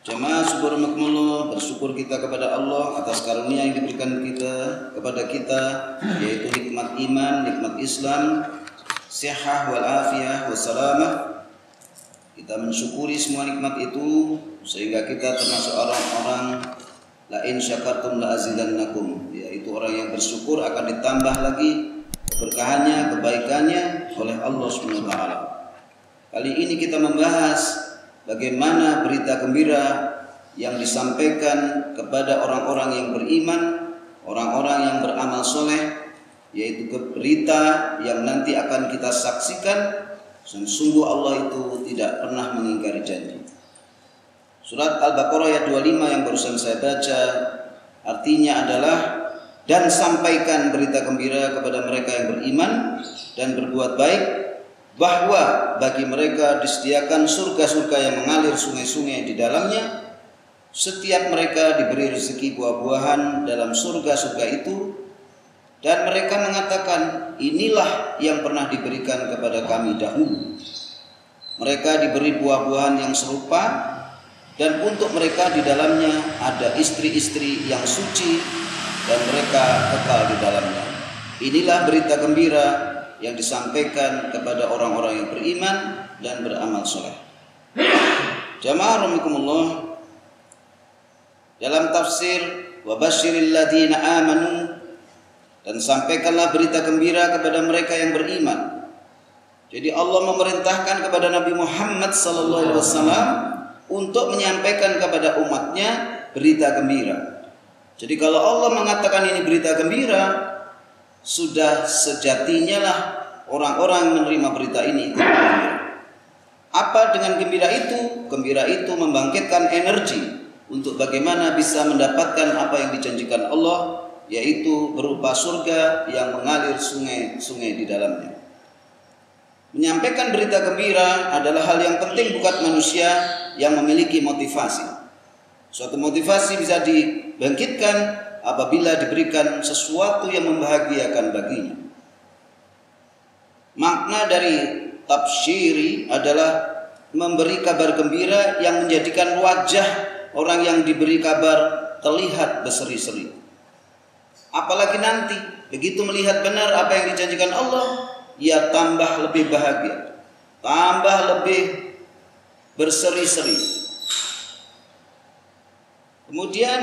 Jemaah syukur makmullah, bersyukur kita kepada Allah atas karunia yang diberikan kepada kita, yaitu nikmat iman, nikmat Islam, sihah wal afiyah wassalamah. Kita mensyukuri semua nikmat itu sehingga kita termasuk orang-orang la in syakartum la azidannakum, yaitu orang yang bersyukur akan ditambah lagi keberkahannya, kebaikannya oleh Allah Subhanahu wa taala. Kali ini kita membahas bagaimana berita gembira yang disampaikan kepada orang-orang yang beriman, orang-orang yang beramal soleh, yaitu berita yang nanti akan kita saksikan. Sungguh Allah itu tidak pernah mengingkari janji. Surat Al-Baqarah ayat 25 yang barusan saya baca artinya adalah, dan sampaikan berita gembira kepada mereka yang beriman dan berbuat baik, bahwa bagi mereka disediakan surga-surga yang mengalir sungai-sungai di dalamnya. Setiap mereka diberi rezeki buah-buahan dalam surga-surga itu. Dan mereka mengatakan, inilah yang pernah diberikan kepada kami dahulu. Mereka diberi buah-buahan yang serupa, dan untuk mereka di dalamnya ada istri-istri yang suci, dan mereka kekal di dalamnya. Inilah berita gembira yang disampaikan kepada orang-orang yang beriman dan beramal soleh. Jamaah rahimakumullah, dalam tafsir wa basyiril ladzina amanu, dan sampaikanlah berita gembira kepada mereka yang beriman. Jadi Allah memerintahkan kepada Nabi Muhammad SAW untuk menyampaikan kepada umatnya berita gembira. Jadi kalau Allah mengatakan ini berita gembira, sudah sejatinya lah orang-orang menerima berita ini. Apa dengan gembira itu? Gembira itu membangkitkan energi untuk bagaimana bisa mendapatkan apa yang dijanjikan Allah, yaitu berupa surga yang mengalir sungai-sungai di dalamnya. Menyampaikan berita gembira adalah hal yang penting buat manusia yang memiliki motivasi. Suatu motivasi bisa dibangkitkan apabila diberikan sesuatu yang membahagiakan baginya. Makna dari tabsyiri adalah memberi kabar gembira yang menjadikan wajah orang yang diberi kabar terlihat berseri-seri. Apalagi nanti begitu melihat benar apa yang dijanjikan Allah, ia tambah lebih bahagia, tambah lebih berseri-seri. Kemudian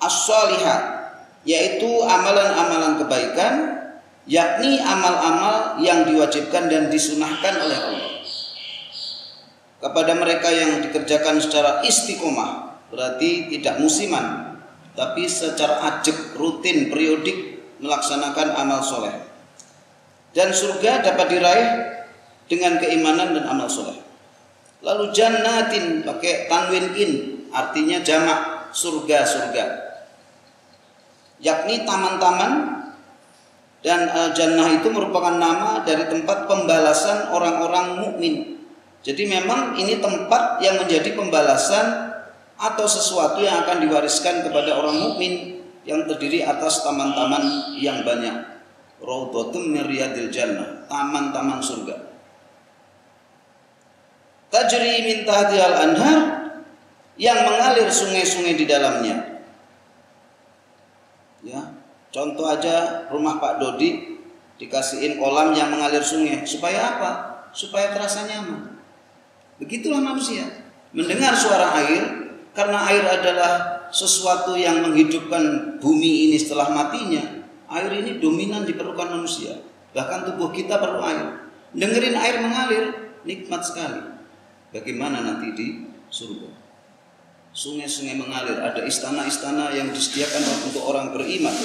as-salihat, yaitu amalan-amalan kebaikan, yakni amal-amal yang diwajibkan dan disunahkan oleh Allah kepada mereka yang dikerjakan secara istiqomah, berarti tidak musiman, tapi secara ajak, rutin, periodik melaksanakan amal soleh. Dan surga dapat diraih dengan keimanan dan amal soleh. Lalu jannatin pakai tanwin in, artinya jamak, surga-surga, yakni taman-taman. Dan al-jannah itu merupakan nama dari tempat pembalasan orang-orang mukmin. Jadi memang ini tempat yang menjadi pembalasan atau sesuatu yang akan diwariskan kepada orang mukmin, yang terdiri atas taman-taman yang banyak. Raudhatun min riyadil jannah, taman-taman surga. Tajri min tahtihal anhar, yang mengalir sungai-sungai di dalamnya. Ya, contoh aja rumah Pak Dodi dikasihin kolam yang mengalir sungai. Supaya apa? Supaya terasa nyaman. Begitulah manusia mendengar suara air. Karena air adalah sesuatu yang menghidupkan bumi ini setelah matinya. Air ini dominan diperlukan manusia. Bahkan tubuh kita perlu air. Dengerin air mengalir, nikmat sekali. Bagaimana nanti di surga? Sungai-sungai mengalir, ada istana-istana yang disediakan untuk orang beriman.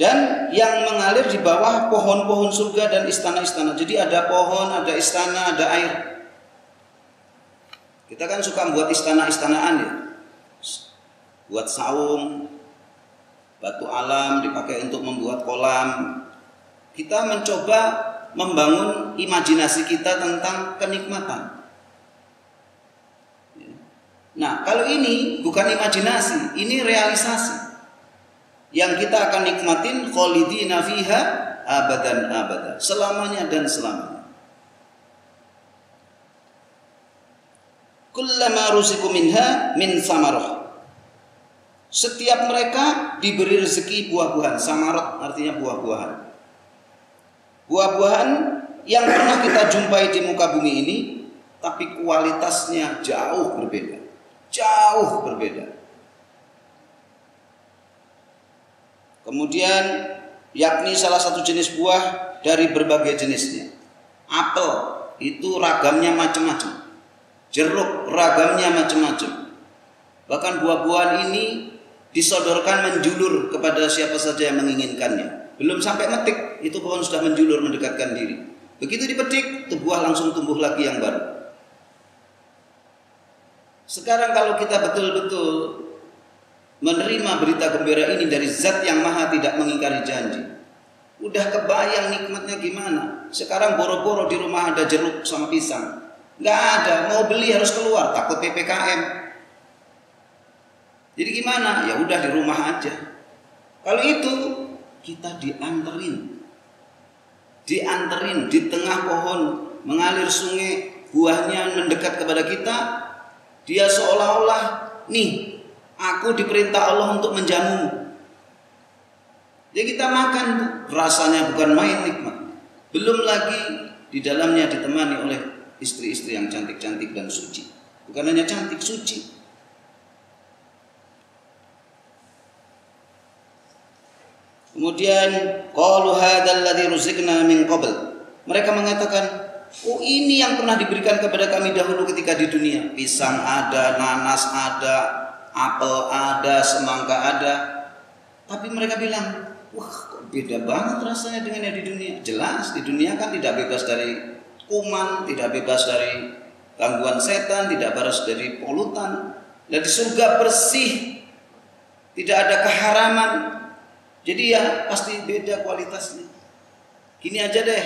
Dan yang mengalir di bawah pohon-pohon surga dan istana-istana. Jadi ada pohon, ada istana, ada air. Kita kan suka buat istana-istanaan ya, buat saung, batu alam dipakai untuk membuat kolam. Kita mencoba membangun imajinasi kita tentang kenikmatan. Nah, kalau ini bukan imajinasi, ini realisasi. Yang kita akan nikmatin khalidina fiha abadan abada, selamanya dan selamanya. kullama ruziqu minha min samarah. Setiap mereka diberi rezeki buah-buahan. Samarot artinya buah-buahan. Buah-buahan yang pernah kita jumpai di muka bumi ini, tapi kualitasnya jauh berbeda. Jauh berbeda. Kemudian yakni salah satu jenis buah dari berbagai jenisnya. Apel itu ragamnya macam-macam. Jeruk ragamnya macam-macam. Bahkan buah-buahan ini disodorkan menjulur kepada siapa saja yang menginginkannya. Belum sampai metik, itu pohon sudah menjulur mendekatkan diri. Begitu dipetik, itu buah langsung tumbuh lagi yang baru. Sekarang kalau kita betul-betul menerima berita gembira ini dari zat yang maha tidak mengingkari janji, udah kebayang nikmatnya gimana. Sekarang boro-boro di rumah ada jeruk sama pisang, nggak ada, mau beli harus keluar, takut PPKM. Jadi gimana? Ya udah di rumah aja. Kalau itu kita dianterin di tengah pohon, mengalir sungai, buahnya mendekat kepada kita. Dia seolah-olah, nih, aku diperintah Allah untuk menjamumu. Jadi kita makan, rasanya bukan main nikmat. Belum lagi di dalamnya ditemani oleh istri-istri yang cantik-cantik dan suci. Bukan hanya cantik, suci. Kemudian qalu hadzal ladzi ruziqna min qabl. Mereka mengatakan, oh ini yang pernah diberikan kepada kami dahulu ketika di dunia. Pisang ada, nanas ada, apel ada, semangka ada. Tapi mereka bilang, wah kok beda banget rasanya dengan yang di dunia. Jelas di dunia kan tidak bebas dari kuman, tidak bebas dari gangguan setan, tidak bebas dari polutan. Dan di surga bersih, tidak ada keharaman. Jadi ya pasti beda kualitasnya. Gini aja deh,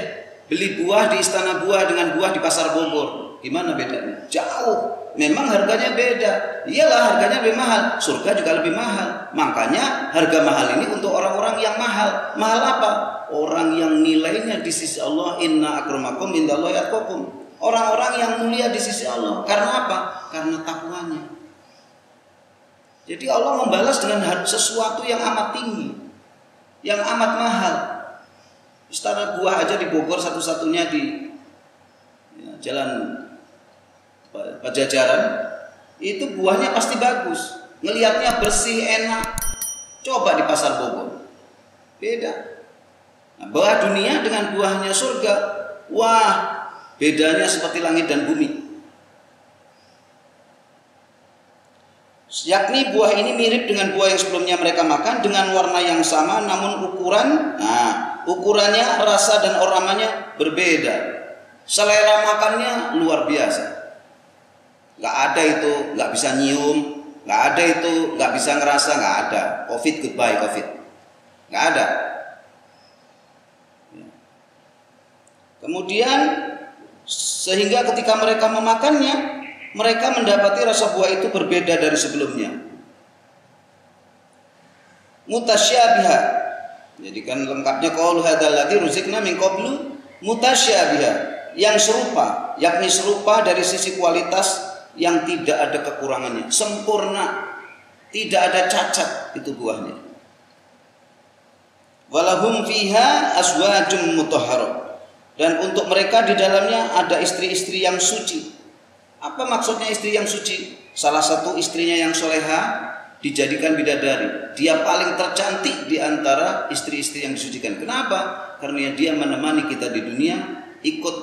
beli buah di Istana Buah dengan buah di Pasar Bogor, gimana bedanya? Jauh. Memang harganya beda. Iyalah harganya lebih mahal. Surga juga lebih mahal. Makanya harga mahal ini untuk orang-orang yang mahal. Mahal apa? Orang yang nilainya di sisi Allah, inna akramakum indallahi atqakum. Orang-orang yang mulia di sisi Allah. Karena apa? Karena takwanya. Jadi Allah membalas dengan sesuatu yang amat tinggi, yang amat mahal. Istana Buah aja di Bogor satu-satunya di Jalan Pajajaran, itu buahnya pasti bagus, ngelihatnya bersih, enak. Coba di Pasar Bogor, beda. Nah, buah dunia dengan buahnya surga, wah bedanya seperti langit dan bumi. Yakni buah ini mirip dengan buah yang sebelumnya mereka makan, dengan warna yang sama, namun ukurannya, rasa dan aromanya berbeda. Selera makannya luar biasa. Gak ada itu, gak bisa nyium, gak ada itu, gak bisa ngerasa, gak ada. Covid, goodbye Covid, gak ada. Kemudian sehingga ketika mereka memakannya, mereka mendapati rasa buah itu berbeda dari sebelumnya. Mutasyabiha. Jadi kan lengkapnya qaulu hadzal ladzi ruziqna min qablu mutasyabiha, yang serupa, yakni serupa dari sisi kualitas yang tidak ada kekurangannya, sempurna, tidak ada cacat itu buahnya. Walahum fiha azwajum mutahharah, dan untuk mereka di dalamnya ada istri-istri yang suci. Apa maksudnya istri yang suci? Salah satu istrinya yang soleha dijadikan bidadari. Dia paling tercantik di antara istri-istri yang disucikan. Kenapa? Karena dia menemani kita di dunia, ikut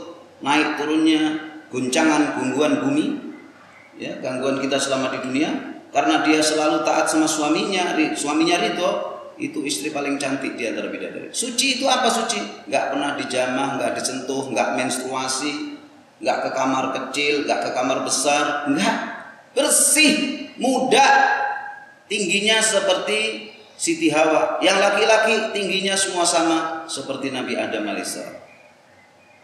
naik turunnya guncangan gangguan bumi, ya, gangguan kita selama di dunia. Karena dia selalu taat sama suaminya ridho, itu istri paling cantik di antara bidadari. Suci itu apa suci? Gak pernah dijamah, gak disentuh, gak menstruasi, nggak ke kamar kecil, nggak ke kamar besar, nggak, bersih, muda, tingginya seperti Siti Hawa. Yang laki-laki tingginya semua sama seperti Nabi Adam alaihissalam.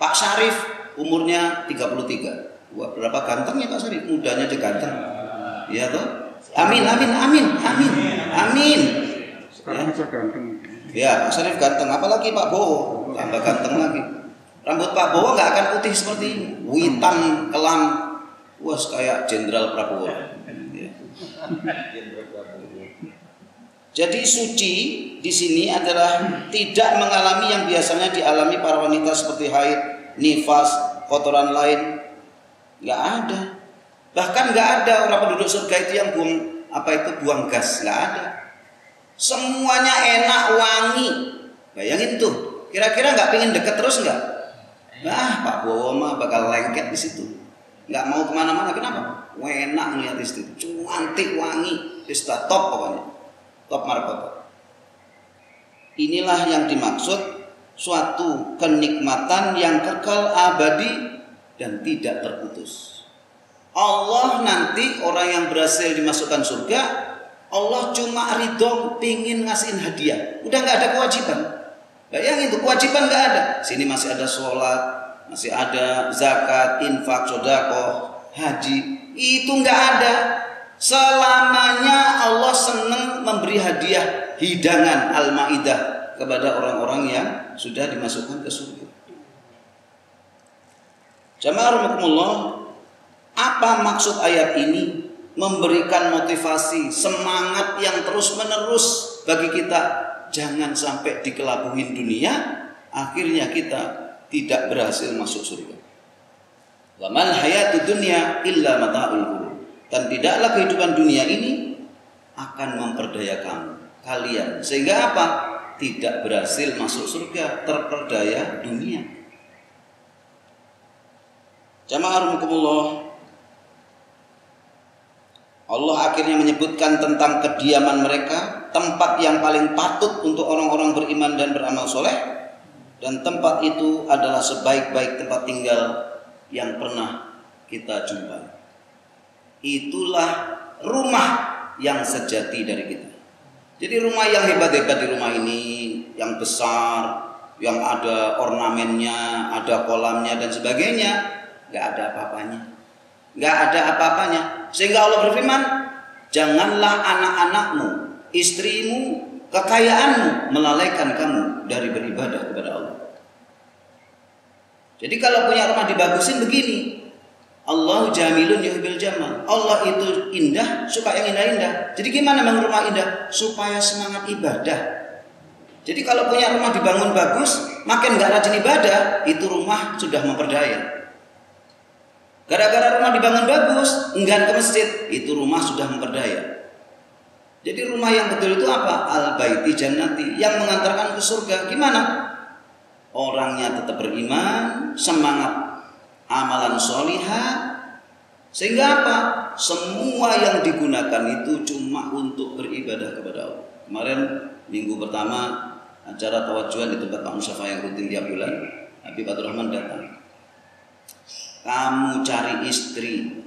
Pak Syarif umurnya 33. Wah, berapa gantengnya Pak Syarif? Mudanya aja ganteng. Iya toh? Amin, amin, amin, amin, amin. Sekarang aja ganteng. Ya, Pak Syarif ganteng. Apalagi Pak Bowo, tambah ganteng lagi. Rambut Pak Bowo nggak akan putih seperti ini, hitam kelam, Wah, kayak Jenderal Prabowo. Ya. Jadi suci di sini adalah tidak mengalami yang biasanya dialami para wanita seperti haid, nifas, kotoran lain. Nggak ada. Bahkan nggak ada orang penduduk surga itu yang buang gas, nggak ada. Semuanya enak, wangi. Bayangin tuh, kira-kira nggak pengen deket terus nggak? Nah, Pak Bowo mah bakal lengket di situ. Nggak mau kemana-mana, kenapa? Enak ngeliat di situ, cantik, wangi, pesta top pokoknya, top markot. Inilah yang dimaksud suatu kenikmatan yang kekal abadi dan tidak terputus. Allah nanti orang yang berhasil dimasukkan surga, Allah cuma ridho pingin ngasihin hadiah, udah nggak ada kewajiban. Bayangin itu kewajiban nggak ada. Sini masih ada sholat, masih ada zakat, infak, sedekah, haji, itu nggak ada. Selamanya Allah senang memberi hadiah hidangan Al-Maidah kepada orang-orang yang sudah dimasukkan ke surga. Jamaah rahimakumullah, apa maksud ayat ini? Memberikan motivasi, semangat yang terus-menerus bagi kita. Jangan sampai dikelabuhin dunia, akhirnya kita tidak berhasil masuk surga. Wa mal hayatud dunya illa mata'ul ghurur. Dan tidaklah kehidupan dunia ini akan memperdaya kalian. Sehingga apa? Tidak berhasil masuk surga, terperdaya dunia. Jamaah rahimakumullah, Allah akhirnya menyebutkan tentang kediaman mereka, tempat yang paling patut untuk orang-orang beriman dan beramal soleh, dan tempat itu adalah sebaik-baik tempat tinggal yang pernah kita jumpai. Itulah rumah yang sejati dari kita. Jadi rumah yang hebat-hebat di rumah ini, yang besar, yang ada ornamennya, ada kolamnya dan sebagainya, nggak ada apa-apanya. Nggak ada apa-apanya. Sehingga Allah berfirman, janganlah anak-anakmu, istrimu, kekayaanmu melalaikan kamu dari beribadah kepada Allah. Jadi kalau punya rumah dibagusin begini, Allahu jamilun yuhibbil jamal. Allah itu indah, suka yang indah-indah. Jadi gimana bangun rumah indah? Supaya semangat ibadah. Jadi kalau punya rumah dibangun bagus, makin nggak rajin ibadah, itu rumah sudah memperdaya. Gara-gara rumah dibangun bagus, enggan ke masjid, itu rumah sudah memperdaya. Jadi rumah yang betul itu apa? Al-baiti jannati, yang mengantarkan ke surga. Gimana? Orangnya tetap beriman, semangat amalan solihah, sehingga apa? Semua yang digunakan itu cuma untuk beribadah kepada Allah. Kemarin minggu pertama acara tawajuan di tempat Pak Musyafa yang rutin tiap bulan, Habib Abdul Rahman datang. Kamu cari istri,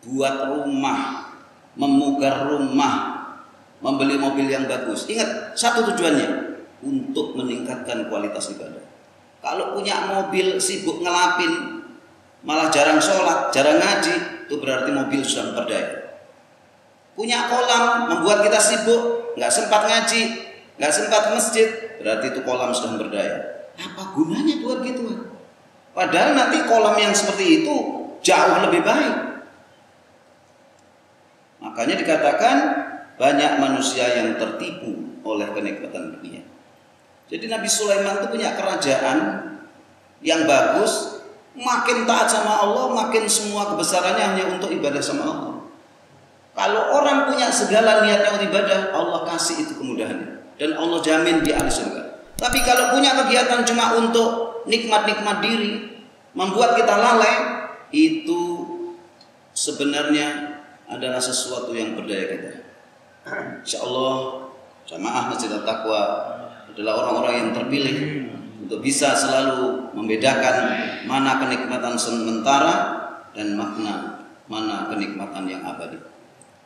buat rumah, memugar rumah, membeli mobil yang bagus. Ingat, satu tujuannya, untuk meningkatkan kualitas ibadah. Kalau punya mobil sibuk ngelapin, malah jarang sholat, jarang ngaji, itu berarti mobil sudah memperdaya. Punya kolam, membuat kita sibuk, nggak sempat ngaji, nggak sempat ke masjid, berarti itu kolam sudah memperdaya. Apa gunanya buat gituan? Padahal nanti kolam yang seperti itu jauh lebih baik. Makanya dikatakan banyak manusia yang tertipu oleh kenikmatan dunia. Jadi Nabi Sulaiman itu punya kerajaan yang bagus, makin taat sama Allah, makin semua kebesarannya hanya untuk ibadah sama Allah. Kalau orang punya segala niatnya untuk ibadah, Allah kasih itu kemudahannya, dan Allah jamin di ahli surga. Tapi kalau punya kegiatan cuma untuk nikmat-nikmat diri, membuat kita lalai, itu sebenarnya adalah sesuatu yang berdaya kita. Insyaallah jamaah Masjid At-Taqwa adalah orang-orang yang terpilih untuk bisa selalu membedakan mana kenikmatan sementara dan mana kenikmatan yang abadi.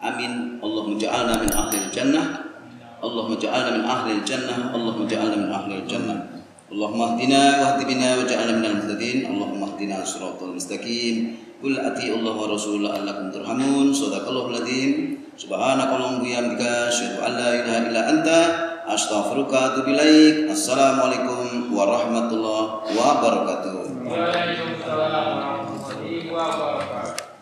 Amin. Allahumma ja'alna min ahlil jannah. Allahumma ja'alna min ahlil jannah. Allahumma ja'alna min ahlil jannah. Allahumma hdina wa hdi bina wa ja'alna minal muhtadin. Allahumma hdina siratal mustaqim. Qul atii'u Allah wa rasulahu la'allakum turhamun. Shadaqallahul adzim. Subhanakallahumma wa bihamdika asyhadu an la ilaha illa anta astaghfiruka wa atubu ilaik. Assalamualaikum warahmatullahi wabarakatuh. Waalaikumsalam warahmatullahi wabarakatuh. wabarakatuh.